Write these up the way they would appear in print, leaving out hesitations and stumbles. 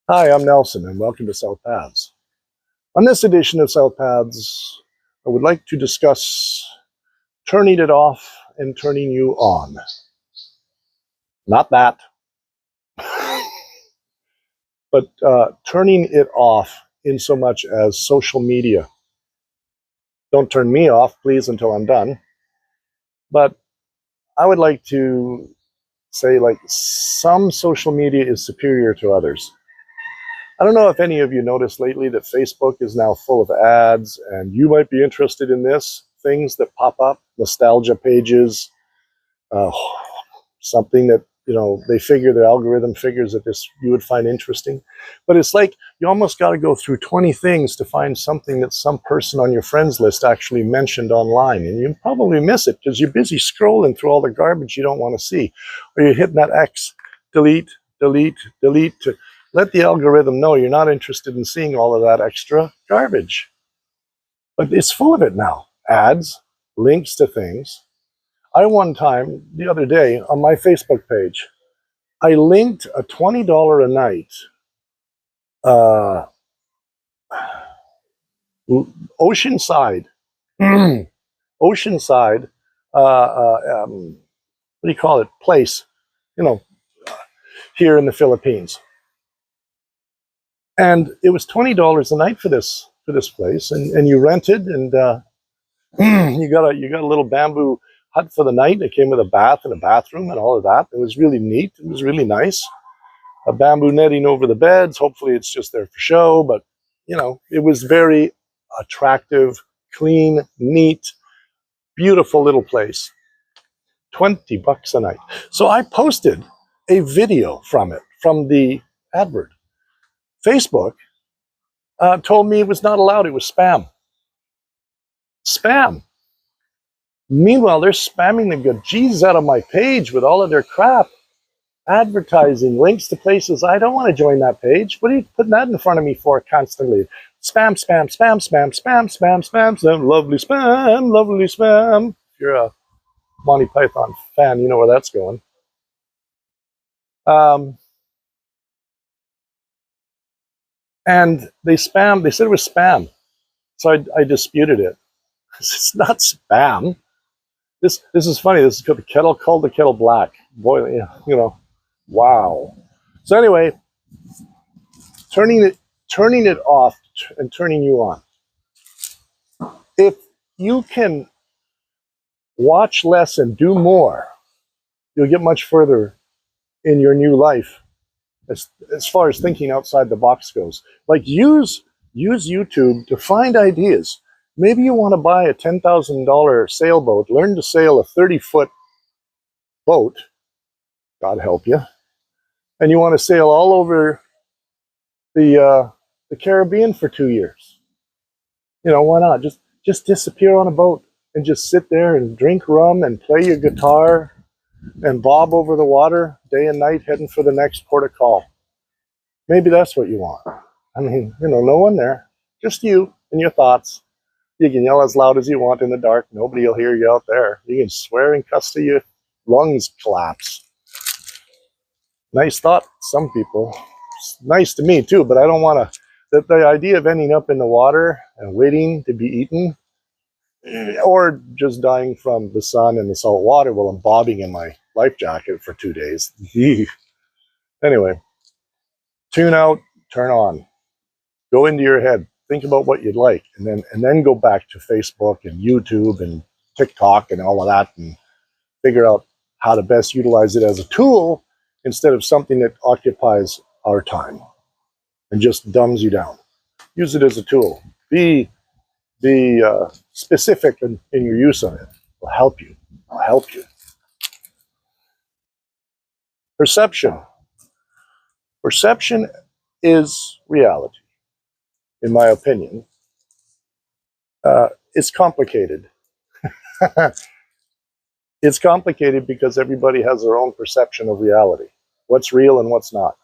Hi, I'm Nelson, and welcome to South Paths. On this edition of South Paths, I would like to discuss turning it off and turning you on. Not that, but turning it off in so much as social media. Don't turn me off, please, until I'm done. But I would like to say, some social media is superior to others. I don't know if any of you noticed lately that Facebook is now full of ads, and you might be interested in this. Things that pop up, nostalgia pages, something that, they figure, their algorithm figures that this you would find interesting. But it's like you almost got to go through 20 things to find something that some person on your friends list actually mentioned online. And you probably miss it because you're busy scrolling through all the garbage you don't want to see. Or you're hitting that X, delete, delete, delete, to let the algorithm know you're not interested in seeing all of that extra garbage. But it's full of it now. Ads, links to things. I one time, the other day, on my Facebook page, I linked a $20 a night Oceanside, Oceanside, what do you call it, place, here in the Philippines. And it was $20 a night for this place, and you rented, and you got a little bamboo hut for the night. It came with a bath and a bathroom and all of that. It was really neat. It was really nice. A bamboo netting over the beds. Hopefully it's just there for show, but it was very attractive, clean, neat, beautiful little place. $20 a night. So I posted a video from it, from the advert. Facebook told me it was not allowed. It was spam. Spam. Meanwhile, they're spamming the bejesus out of my page with all of their crap. Advertising, links to places. I don't want to join that page. What are you putting that in front of me for constantly? Spam, spam, spam, spam, spam, spam, spam, spam, lovely spam, lovely spam. If you're a Monty Python fan, you know where that's going. And they said it was spam. So I disputed it. It's not spam. This is funny. This is called the kettle black. Boiling, wow. So anyway, turning it off and turning you on. If you can watch less and do more, you'll get much further in your new life as far as thinking outside the box goes. Like use YouTube to find ideas. Maybe you want to buy a $10,000 sailboat, learn to sail a 30-foot boat, God help you, and you want to sail all over the Caribbean for 2 years. Why not? Just disappear on a boat and just sit there and drink rum and play your guitar and bob over the water day and night heading for the next port of call. Maybe that's what you want. I mean, no one there, just you and your thoughts. You can yell as loud as you want in the dark. Nobody will hear you out there. You can swear and cuss till your lungs collapse. Nice thought, some people. It's nice to me too, but I don't want to. The idea of ending up in the water and waiting to be eaten, or just dying from the sun and the salt water while I'm bobbing in my life jacket for 2 days. Anyway, tune out, turn on. Go into your head. Think about what you'd like, and then go back to Facebook and YouTube and TikTok and all of that, and figure out how to best utilize it as a tool instead of something that occupies our time and just dumbs you down. Use it as a tool. Be specific in your use of it. It'll help you. It'll help you. Perception. Perception is reality, in my opinion. It's complicated. It's complicated because everybody has their own perception of reality, what's real and what's not.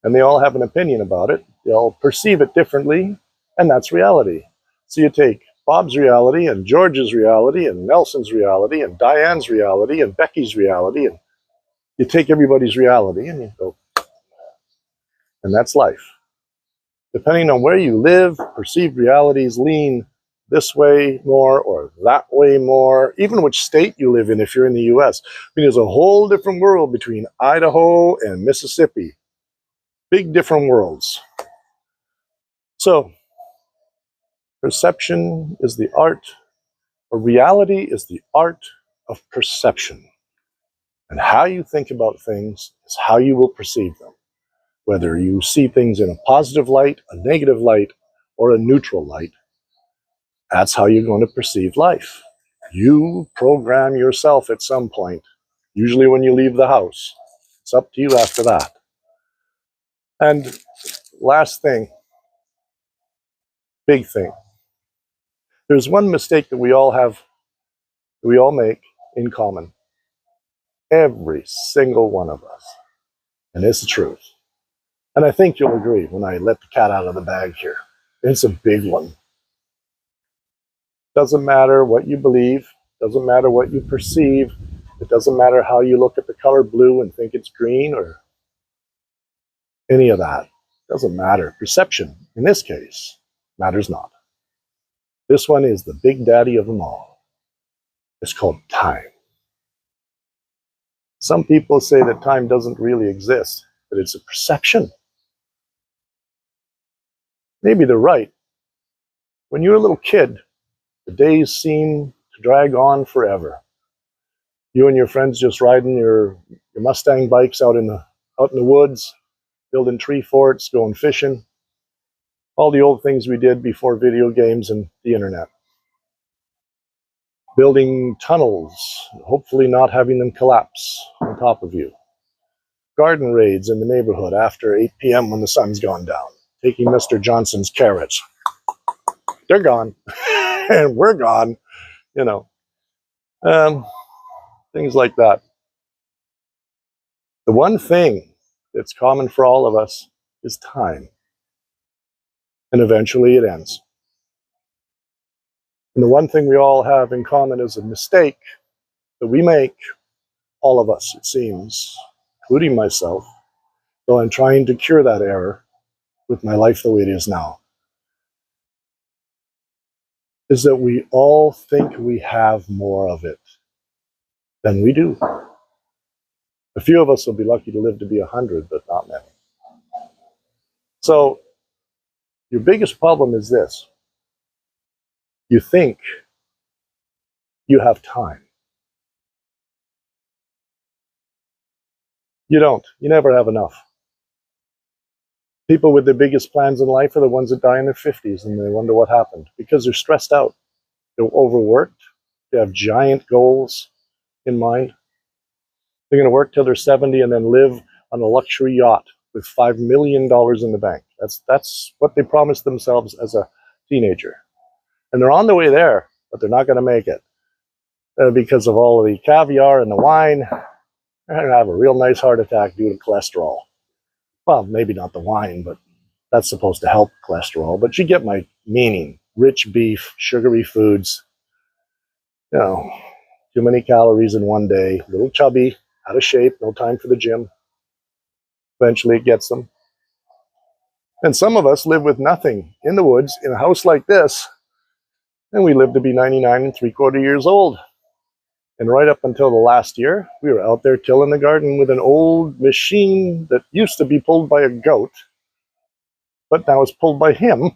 And they all have an opinion about it. They all perceive it differently, and that's reality. So you take Bob's reality and George's reality and Nelson's reality and Diane's reality and Becky's reality, and you take everybody's reality and you go, And that's life. Depending on where you live, perceived realities lean this way more or that way more, even which state you live in if you're in the US. I mean, there's a whole different world between Idaho and Mississippi. Big different worlds. So, perception is the art, or reality is the art of perception. And how you think about things is how you will perceive them. Whether you see things in a positive light, a negative light, or a neutral light, that's how you're going to perceive life. You program yourself at some point, usually when you leave the house. It's up to you after that. And last thing, big thing. There's one mistake that we all make in common. Every single one of us. And it's the truth. And I think you'll agree when I let the cat out of the bag here. It's a big one. Doesn't matter what you believe, doesn't matter what you perceive, it doesn't matter how you look at the color blue and think it's green or any of that. Doesn't matter. Perception, in this case, matters not. This one is the big daddy of them all. It's called time. Some people say that time doesn't really exist, but it's a perception. Maybe they're right. When you're a little kid, the days seem to drag on forever. You and your friends just riding your Mustang bikes out in the woods, building tree forts, going fishing. All the old things we did before video games and the internet. Building tunnels, hopefully not having them collapse on top of you. Garden raids in the neighborhood after 8 p.m. when the sun's gone down. Taking Mr. Johnson's carrots. They're gone. And we're gone. You know. Things like that. The one thing that's common for all of us is time. And eventually it ends. And the one thing we all have in common is a mistake that we make, all of us, it seems, including myself, though I'm trying to cure that error with my life the way it is now, is that we all think we have more of it than we do. A few of us will be lucky to live to be 100, but not many. So, your biggest problem is this. You think you have time. You don't. You never have enough. People with their biggest plans in life are the ones that die in their 50s and they wonder what happened. Because they're stressed out. They're overworked. They have giant goals in mind. They're going to work till they're 70 and then live on a luxury yacht with $5 million in the bank. That's what they promised themselves as a teenager. And they're on the way there, but they're not going to make it. Because of all of the caviar and the wine, they're going to have a real nice heart attack due to cholesterol. Well, maybe not the wine, but that's supposed to help cholesterol. But you get my meaning. Rich beef, sugary foods, you know, too many calories in one day, a little chubby, out of shape, no time for the gym. Eventually it gets them. And some of us live with nothing in the woods in a house like this, and we live to be 99 3/4 years old. And right up until the last year, we were out there tilling the garden with an old machine that used to be pulled by a goat, but now it's pulled by him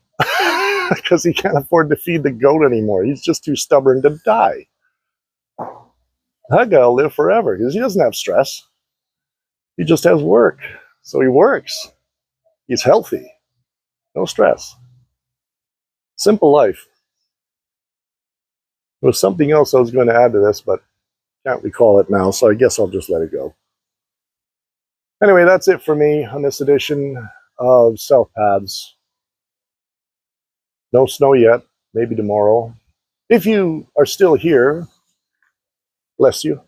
because he can't afford to feed the goat anymore. He's just too stubborn to die. That guy will live forever because he doesn't have stress. He just has work. So he works. He's healthy. No stress. Simple life. There was something else I was going to add to this, but can't recall it now, so I guess I'll just let it go. Anyway, that's it for me on this edition of South Paths. No snow yet, maybe tomorrow. If you are still here, bless you.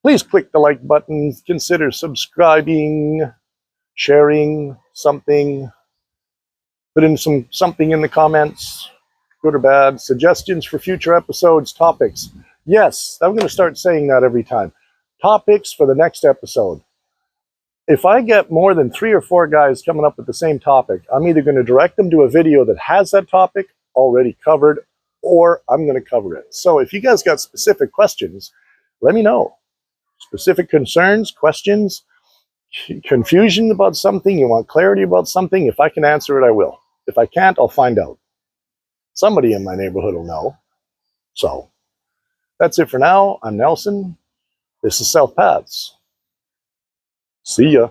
Please click the like button, consider subscribing, sharing something, put in something in the comments, good or bad, suggestions for future episodes, topics. Yes, I'm going to start saying that every time. Topics for the next episode. if I get more than 3 or 4 guys coming up with the same topic, I'm either going to direct them to a video that has that topic already covered, or I'm going to cover it. So if you guys got specific questions, let me know. Specific concerns, questions, confusion about something, you want clarity about something, if I can answer it, I will. If I can't, I'll find out. Somebody in my neighborhood will know. So that's it for now. I'm Nelson. This is South Paths. See ya.